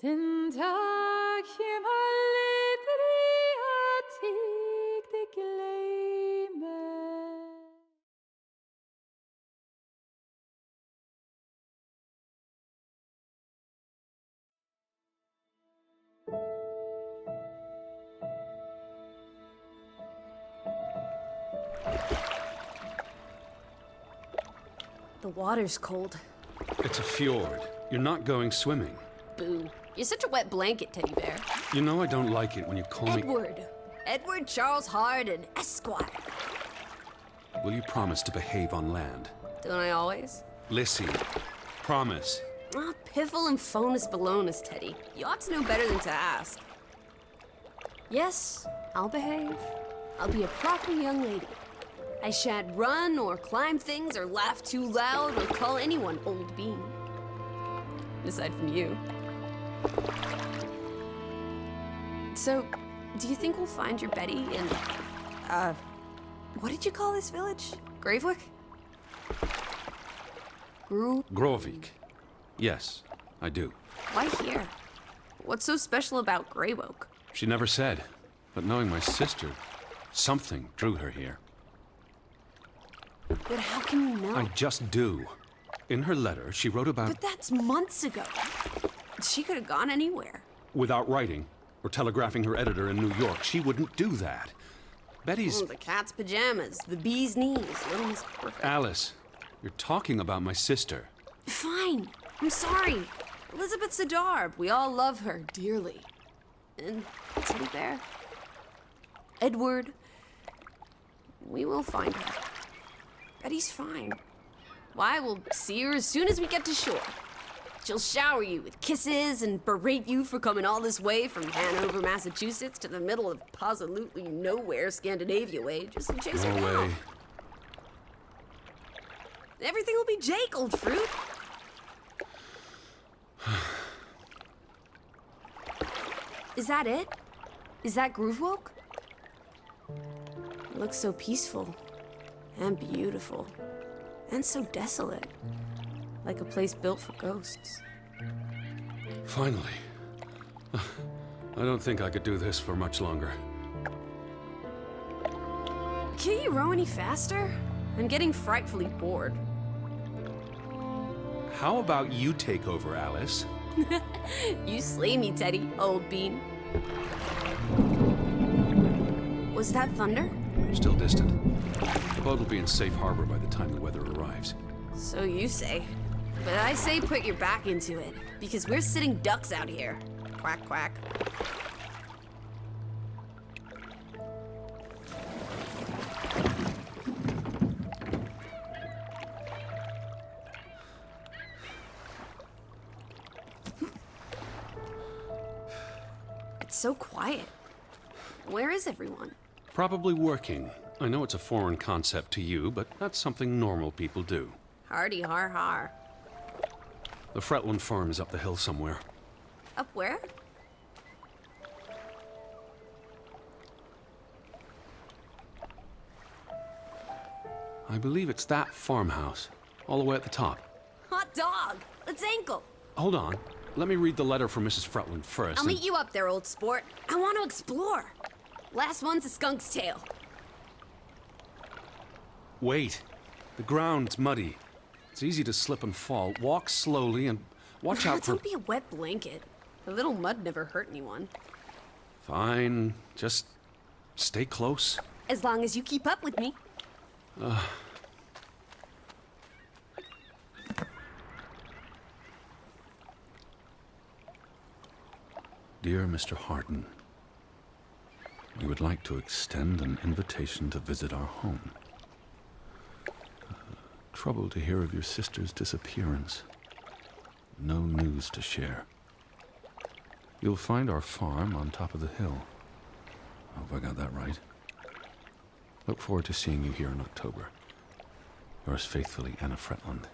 Den dag hjem aldrig at ikke det glemme. The water's cold. It's a fjord. You're not going swimming. Boo. You're such a wet blanket, teddy bear. You know I don't like it when you call me... Edward Charles Harden, Esquire. Will you promise to behave on land? Don't I always? Lissy, promise. Ah, piffle and phonus balonus, Teddy. You ought to know better than to ask. Yes, I'll behave. I'll be a proper young lady. I shan't run or climb things or laugh too loud or call anyone old bean. Aside from you. So, do you think we'll find your Betty in, what did you call this village? Gravewick? Grovik. Yes, I do. Why here? What's so special about Grave Oak? She never said, but knowing my sister, something drew her here. But how can you know? I just do. In her letter, she wrote about... But that's months ago. She could have gone anywhere. Without writing, or telegraphing her editor in New York, she wouldn't do that. Betty's... Oh, the cat's pajamas, the bee's knees, little Miss Perfect. Alice, you're talking about my sister. Fine. I'm sorry. Elizabeth Sidarb. We all love her dearly. And Teddy Bear. Edward. We will find her. Betty's fine. Why, we'll see her as soon as we get to shore. She'll shower you with kisses and berate you for coming all this way from Hanover, Massachusetts to the middle of absolutely nowhere Scandinavia way just to chase her No down. way. Everything will be Jake, old fruit. Is that it? Is that Groovewalk? It looks so peaceful and beautiful and so desolate, like a place built for ghosts. Finally. I don't think I could do this for much longer. Can't you row any faster? I'm getting frightfully bored. How about you take over, Alice? You slay me, Teddy, old bean. Was that thunder? Still distant. The boat will be in safe harbor by the time the weather arrives. So you say. But I say put your back into it, because we're sitting ducks out here. Quack, quack. It's so quiet. Where is everyone? Probably working. I know it's a foreign concept to you, but that's something normal people do. Hardy har har. The Fretland farm is up the hill somewhere. Up where? I believe it's that farmhouse, all the way at the top. Hot dog! Let's ankle! Hold on. Let me read the letter from Mrs. Fretland first. I'll meet you up there, old sport. I want to explore. Last one's a skunk's tail. Wait. The ground's muddy. It's easy to slip and fall. Walk slowly and watch out for... Don't be a wet blanket. A little mud never hurt anyone. Fine. Just stay close. As long as you keep up with me. Dear Mr. Harden, we would like to extend an invitation to visit our home. Troubled to hear of your sister's disappearance. No news to share. You'll find our farm on top of the hill. I hope I got that right. Look forward to seeing you here in October. Yours faithfully, Anna Fretland.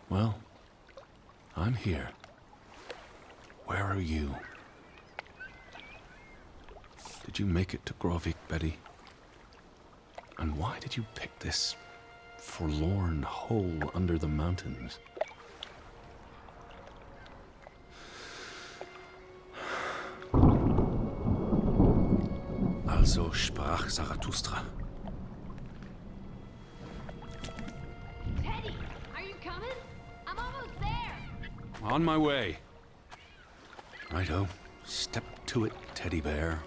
Well, I'm here. Where are you? Did you make it to Grovik, Betty? And why did you pick this forlorn hole under the mountains? Zarathustra. Teddy, are you coming? I'm almost there. On my way. Righto. Step to it, teddy bear.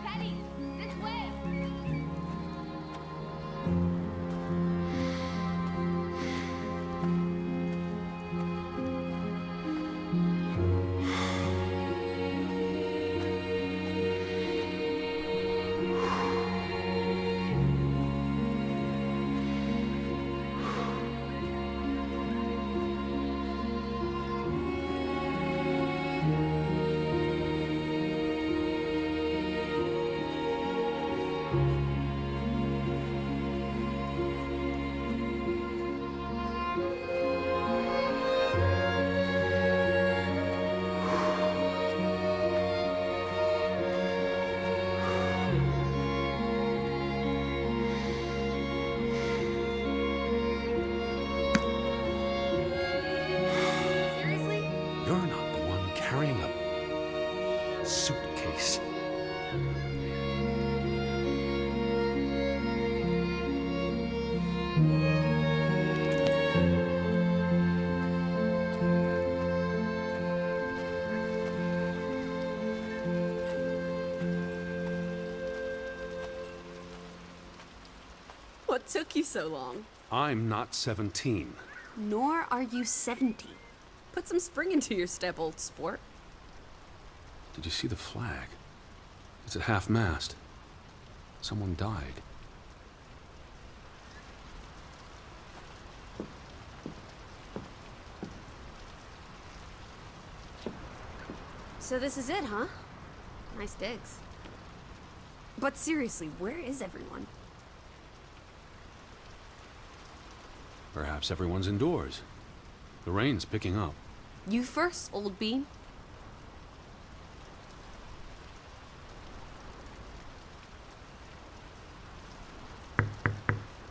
Teddy, this way. Seriously? You're not the one carrying a suitcase. What took you so long? I'm not 17. Nor are you 70. Put some spring into your step, old sport. Did you see the flag? It's at half-mast. Someone died. So this is it, huh? Nice digs. But seriously, where is everyone? Perhaps everyone's indoors. The rain's picking up. You first, old bean.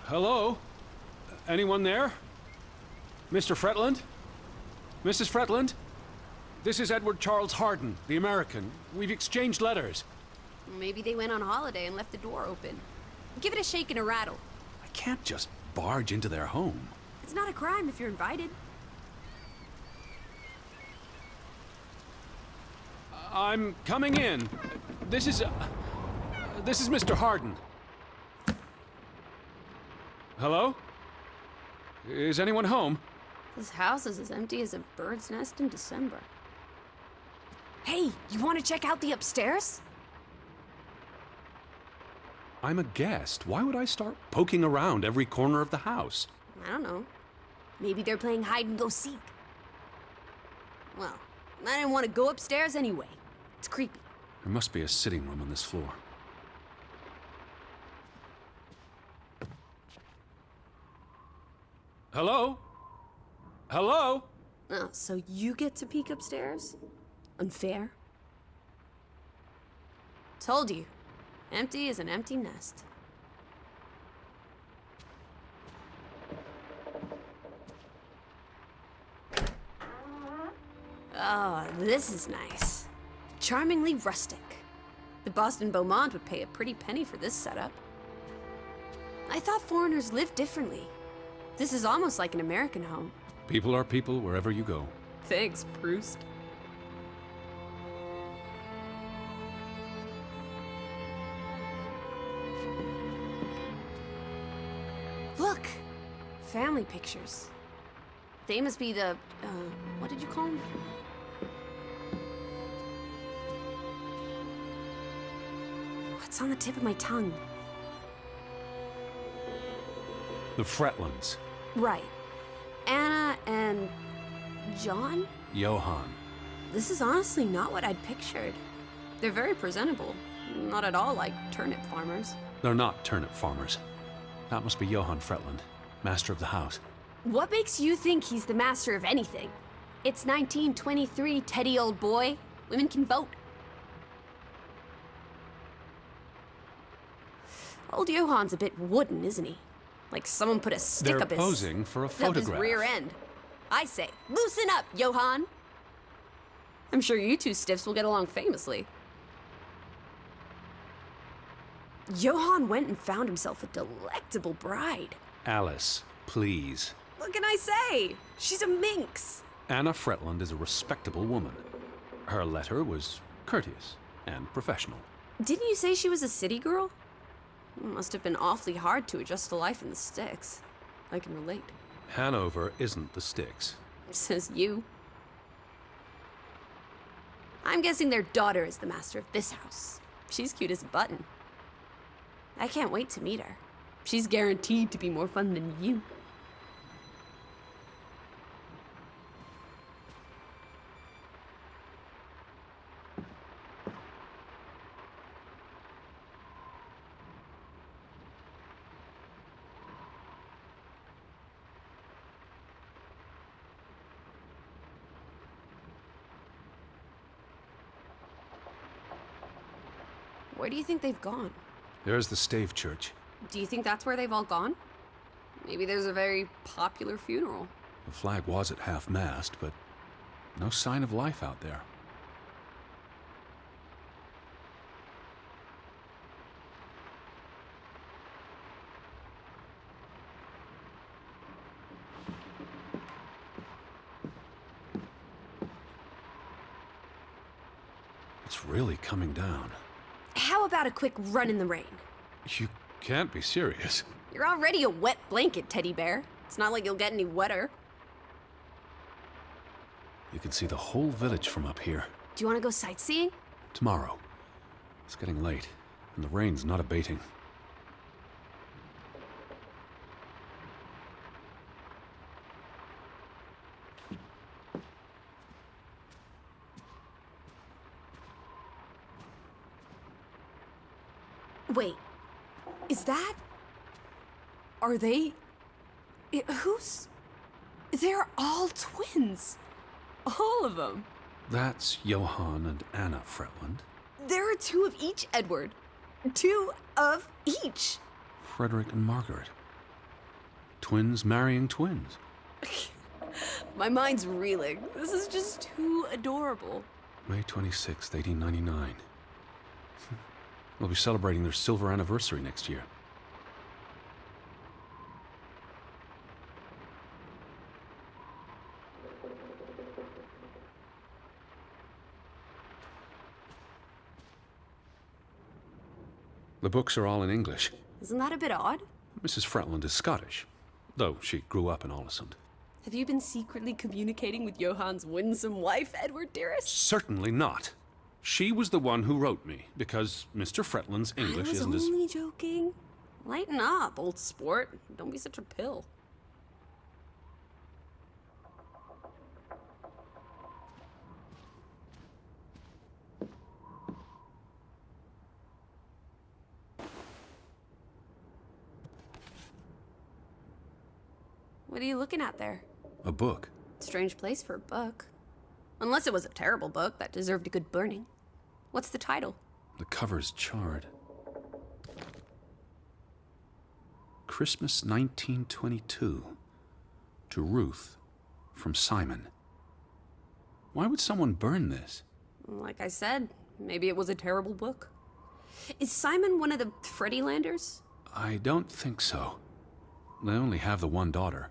Hello? Anyone there? Mr. Fretland? Mrs. Fretland? This is Edward Charles Harden, the American. We've exchanged letters. Maybe they went on holiday and left the door open. Give it a shake and a rattle. I can't just barge into their home. It's not a crime if you're invited. I'm coming in. This is Mr. Harden. Hello? Is anyone home? This house is as empty as a bird's nest in December. Hey, you want to check out the upstairs? I'm a guest. Why would I start poking around every corner of the house? I don't know. Maybe they're playing hide and go seek. Well, I didn't want to go upstairs anyway. It's creepy. There must be a sitting room on this floor. Hello? Hello? Oh, so you get to peek upstairs? Unfair. Told you. Empty is an empty nest. Oh, this is nice. Charmingly rustic. The Boston Beaumont would pay a pretty penny for this setup. I thought foreigners lived differently. This is almost like an American home. People are people wherever you go. Thanks, Proust. Look! Family pictures. They must be the, what did you call them? What's on the tip of my tongue? The Fretlands. Right. Anna and John? Johann. This is honestly not what I'd pictured. They're very presentable. Not at all like turnip farmers. They're not turnip farmers. That must be Johann Fretland, master of the house. What makes you think he's the master of anything? It's 1923, Teddy, old boy. Women can vote. Old Johann's a bit wooden, isn't he? Like someone put a stick They're up his... posing for a up photograph. his rear end. I say, loosen up, Johann. I'm sure you two stiffs will get along famously. Johann went and found himself a delectable bride. Alice, please. What can I say? She's a minx. Anna Fretland is a respectable woman. Her letter was courteous and professional. Didn't you say she was a city girl? Must have been awfully hard to adjust to life in the sticks. I can relate. Hanover isn't the sticks. Says you. I'm guessing their daughter is the master of this house. She's cute as a button. I can't wait to meet her. She's guaranteed to be more fun than you. Where do you think they've gone? There's the Stave Church. Do you think that's where they've all gone? Maybe there's a very popular funeral. The flag was at half-mast, but no sign of life out there. It's really coming down. How about a quick run in the rain? You can't be serious. You're already a wet blanket, teddy bear. It's not like you'll get any wetter. You can see the whole village from up here. Do you want to go sightseeing? Tomorrow. It's getting late, and the rain's not abating. Wait, is that... Are they... Who's... They're all twins. All of them. That's Johann and Anna Fretland. There are two of each, Edward. Two of each. Frederick and Margaret. Twins marrying twins. My mind's reeling. This is just too adorable. May 26th, 1899. They'll be celebrating their silver anniversary next year. The books are all in English. Isn't that a bit odd? Mrs. Fretland is Scottish, though she grew up in Aalesund. Have you been secretly communicating with Johann's winsome wife, Edward, dearest? Certainly not. She was the one who wrote me, because Mr. Fretland's English isn't as... I was only joking. Lighten up, old sport. Don't be such a pill. What are you looking at there? A book. Strange place for a book. Unless it was a terrible book that deserved a good burning. What's the title? The cover's charred. Christmas 1922. To Ruth, from Simon. Why would someone burn this? Like I said, maybe it was a terrible book. Is Simon one of the Freddylanders? I don't think so. They only have the one daughter.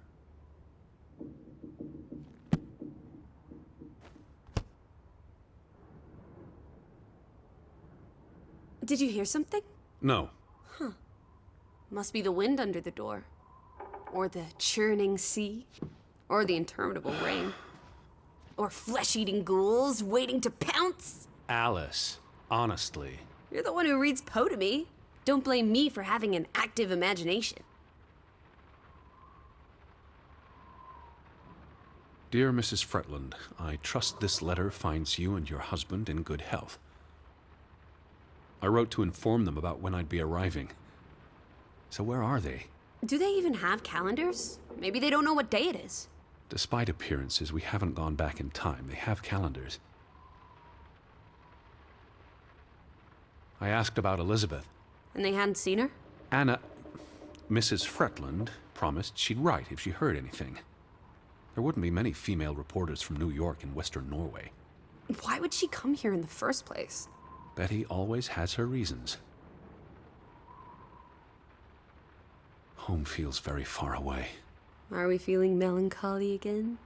Did you hear something? No. Must be the wind under the door. Or the churning sea. Or the interminable rain. Or flesh-eating ghouls waiting to pounce. Alice, honestly. You're the one who reads Poe to me. Don't blame me for having an active imagination. Dear Mrs. Fretland, I trust this letter finds you and your husband in good health. I wrote to inform them about when I'd be arriving. So where are they? Do they even have calendars? Maybe they don't know what day it is. Despite appearances, we haven't gone back in time. They have calendars. I asked about Elizabeth. And they hadn't seen her? Anna... Mrs. Fretland promised she'd write if she heard anything. There wouldn't be many female reporters from New York and Western Norway. Why would she come here in the first place? Betty always has her reasons. Home feels very far away. Are we feeling melancholy again?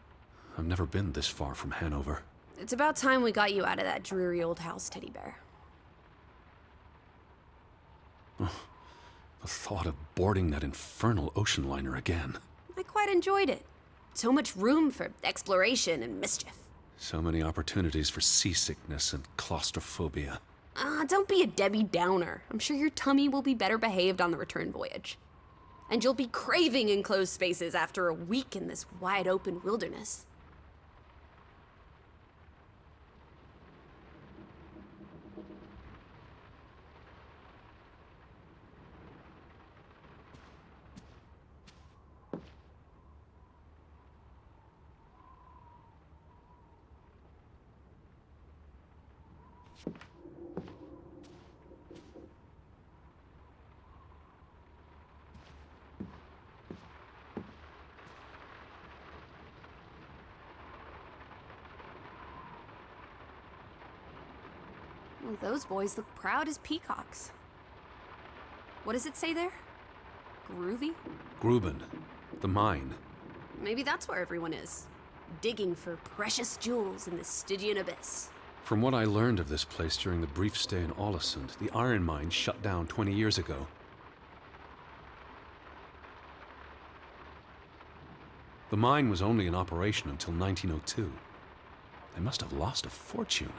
I've never been this far from Hanover. It's about time we got you out of that dreary old house, Teddy Bear. The thought of boarding that infernal ocean liner again. I quite enjoyed it. So much room for exploration and mischief. So many opportunities for seasickness and claustrophobia. Don't be a Debbie Downer. I'm sure your tummy will be better behaved on the return voyage. And you'll be craving enclosed spaces after a week in this wide-open wilderness. Well, those boys look proud as peacocks. What does it say there? Groovy? Gruben, the mine. Maybe that's where everyone is. Digging for precious jewels in the Stygian abyss. From what I learned of this place during the brief stay in Ålesund, the iron mine shut down 20 years ago. The mine was only in operation until 1902. They must have lost a fortune.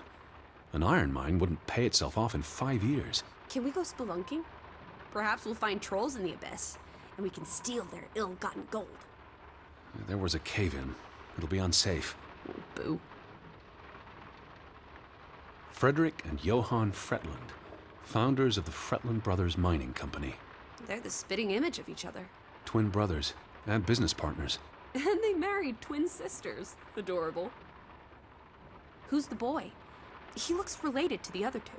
An iron mine wouldn't pay itself off in 5 years. Can we go spelunking? Perhaps we'll find trolls in the abyss, and we can steal their ill-gotten gold. There was a cave-in. It'll be unsafe. Oh, boo. Frederick and Johann Fretland, founders of the Fretland Brothers Mining Company. They're the spitting image of each other. Twin brothers and business partners. And they married twin sisters. Adorable. Who's the boy? He looks related to the other two.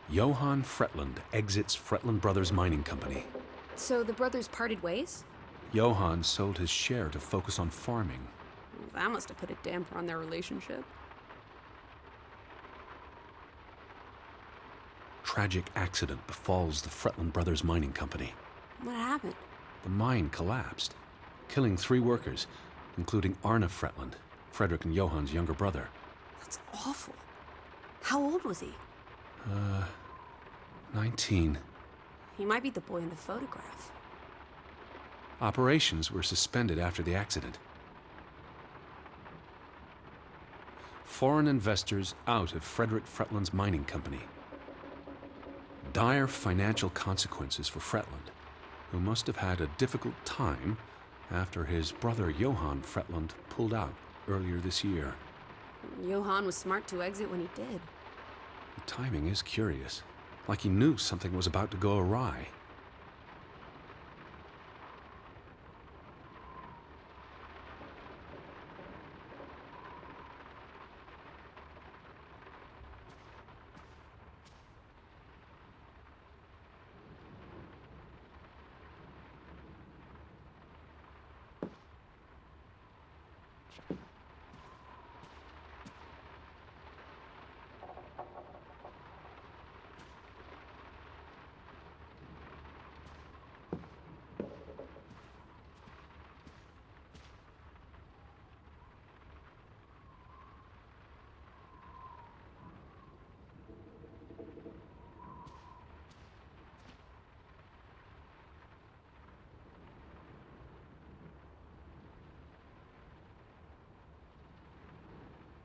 Johann Fretland exits Fretland Brothers Mining Company. So the brothers parted ways? Johann sold his share to focus on farming. That must have put a damper on their relationship. Tragic accident befalls the Fretland Brothers Mining Company. What happened? The mine collapsed, killing 3 workers, including Arne Fretland, Frederick and Johann's younger brother. That's awful. How old was he? 19. He might be the boy in the photograph. Operations were suspended after the accident. Foreign investors out of Frederick Fretland's mining company. Dire financial consequences for Fretland, who must have had a difficult time after his brother Johann Fretland pulled out earlier this year. Johann was smart to exit when he did. The timing is curious, like he knew something was about to go awry.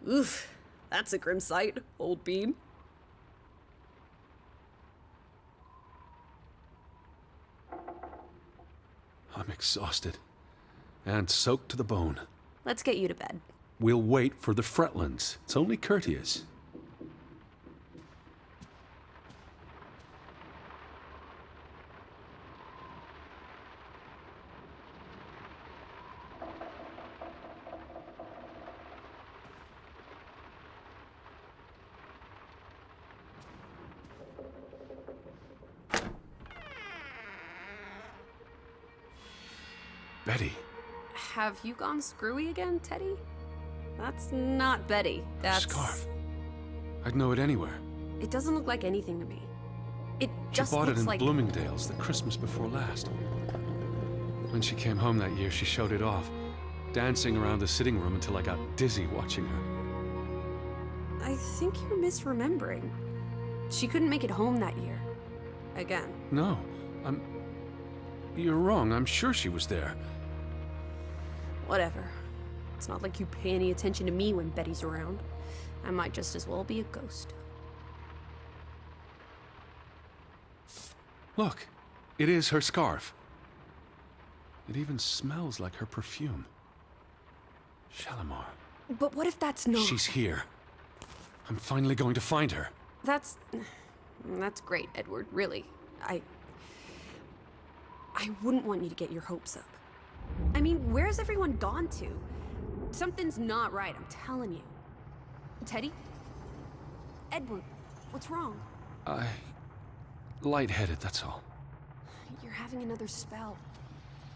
Oof, that's a grim sight, old bean. I'm exhausted and soaked to the bone. Let's get you to bed. We'll wait for the Fretlands. It's only courteous. Betty. Have you gone screwy again, Teddy? That's not Betty. That's... Scarf. I'd know it anywhere. It doesn't look like anything to me. It just She bought looks it in like... Bloomingdale's the Christmas before last. When she came home that year, she showed it off, dancing around the sitting room until I got dizzy watching her. I think you're misremembering. She couldn't make it home that year. Again. No, You're wrong. I'm sure she was there. Whatever. It's not like you pay any attention to me when Betty's around. I might just as well be a ghost. Look, it is her scarf. It even smells like her perfume. Shalimar. But what if that's not... She's here. I'm finally going to find her. That's great, Edward, really. I wouldn't want you to get your hopes up. I mean, where's everyone gone to? Something's not right, I'm telling you. Teddy? Edward, what's wrong? Lightheaded, that's all. You're having another spell.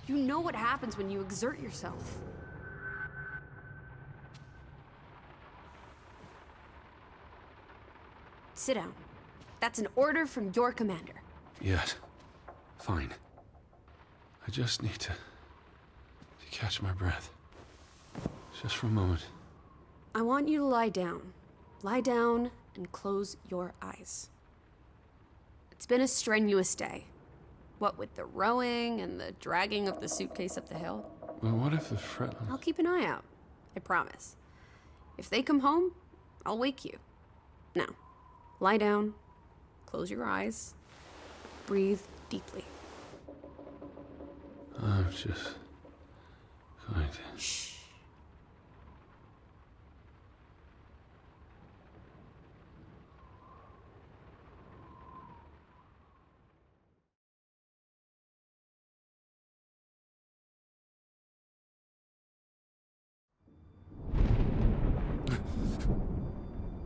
You know what happens when you exert yourself. Sit down. That's an order from your commander. Yes. Fine. I just need to catch my breath. Just for a moment. I want you to lie down. Lie down and close your eyes. It's been a strenuous day. What with the rowing and the dragging of the suitcase up the hill. Well, what if the Fretland... I'll keep an eye out. I promise. If they come home, I'll wake you. Now, lie down, close your eyes, breathe deeply. I'm just going to... Shh.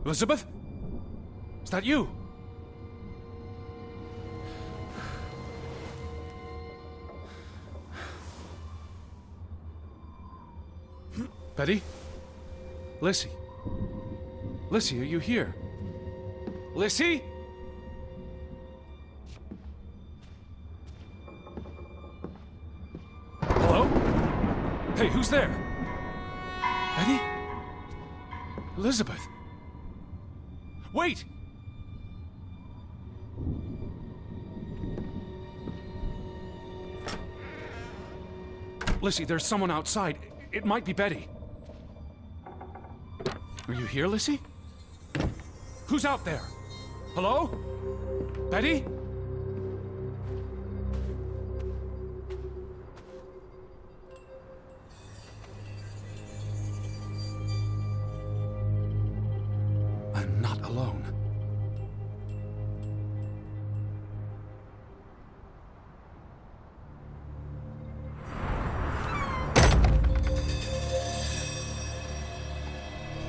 Elizabeth? Is that you? Betty? Lissy? Lissy, are you here? Lissy? Hello? Hey, who's there? Betty? Elizabeth? Wait! Lissy, there's someone outside. It might be Betty. Are you here, Lissy? Who's out there? Hello? Betty? I'm not alone.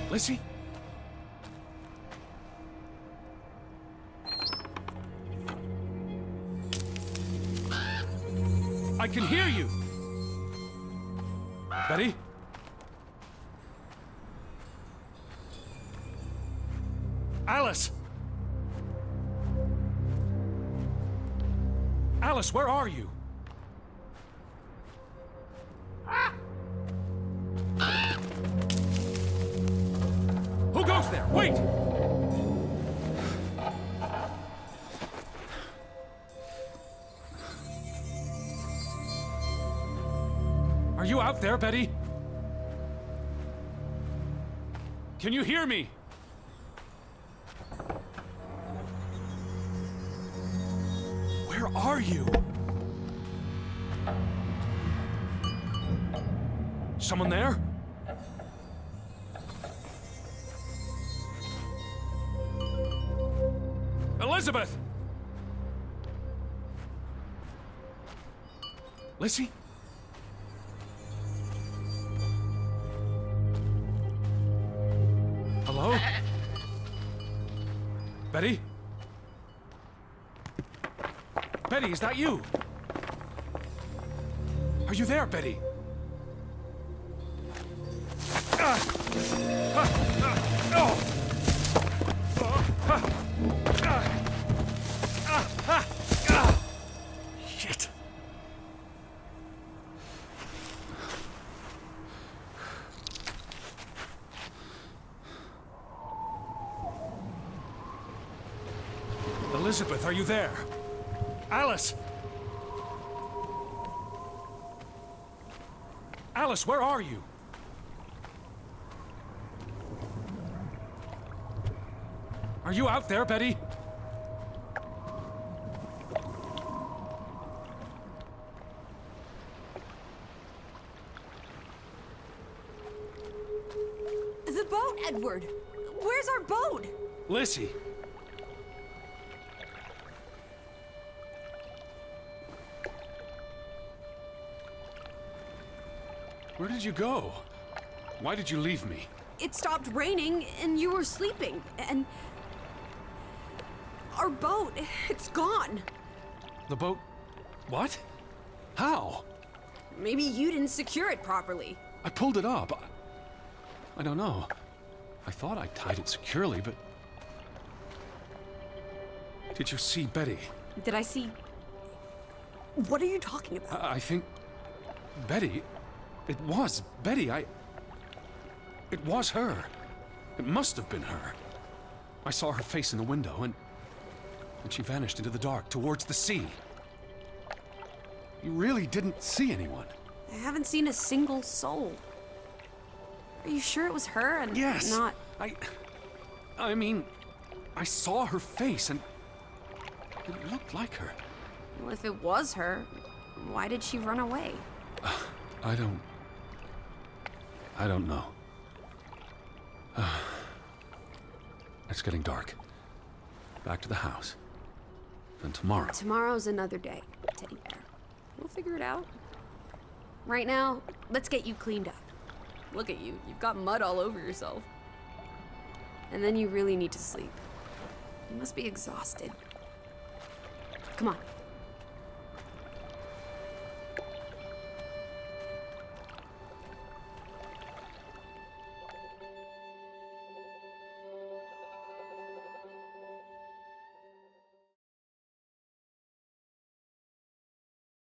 Lissy? I can hear you! Betty? Alice! Alice, where are you? Who goes there? Wait! Are you out there, Betty? Can you hear me? Where are you? Someone there? Elizabeth! Lizzie? Hello? Betty? Betty, is that you? Are you there, Betty? Shit. Elizabeth, are you there? Alice! Alice, where are you? Are you out there, Betty? The boat, Edward! Where's our boat? Lizzie! Where did you go? Why did you leave me? It stopped raining and you were sleeping, and our boat, it's gone. The boat... What? How? Maybe you didn't secure it properly. I pulled it up. I don't know. I thought I tied it securely, but... Did you see Betty? Did I see... What are you talking about? I think... Betty... It was Betty. It was her. It must have been her. I saw her face in the window, and she vanished into the dark towards the sea. You really didn't see anyone? I haven't seen a single soul. Are you sure it was her and Yes. not... I mean, I saw her face, and it looked like her. Well, if it was her, why did she run away? I don't know. It's getting dark. Back to the house. Then tomorrow. Tomorrow's another day, Teddy Bear. We'll figure it out. Right now, let's get you cleaned up. Look at you. You've got mud all over yourself. And then you really need to sleep. You must be exhausted. Come on.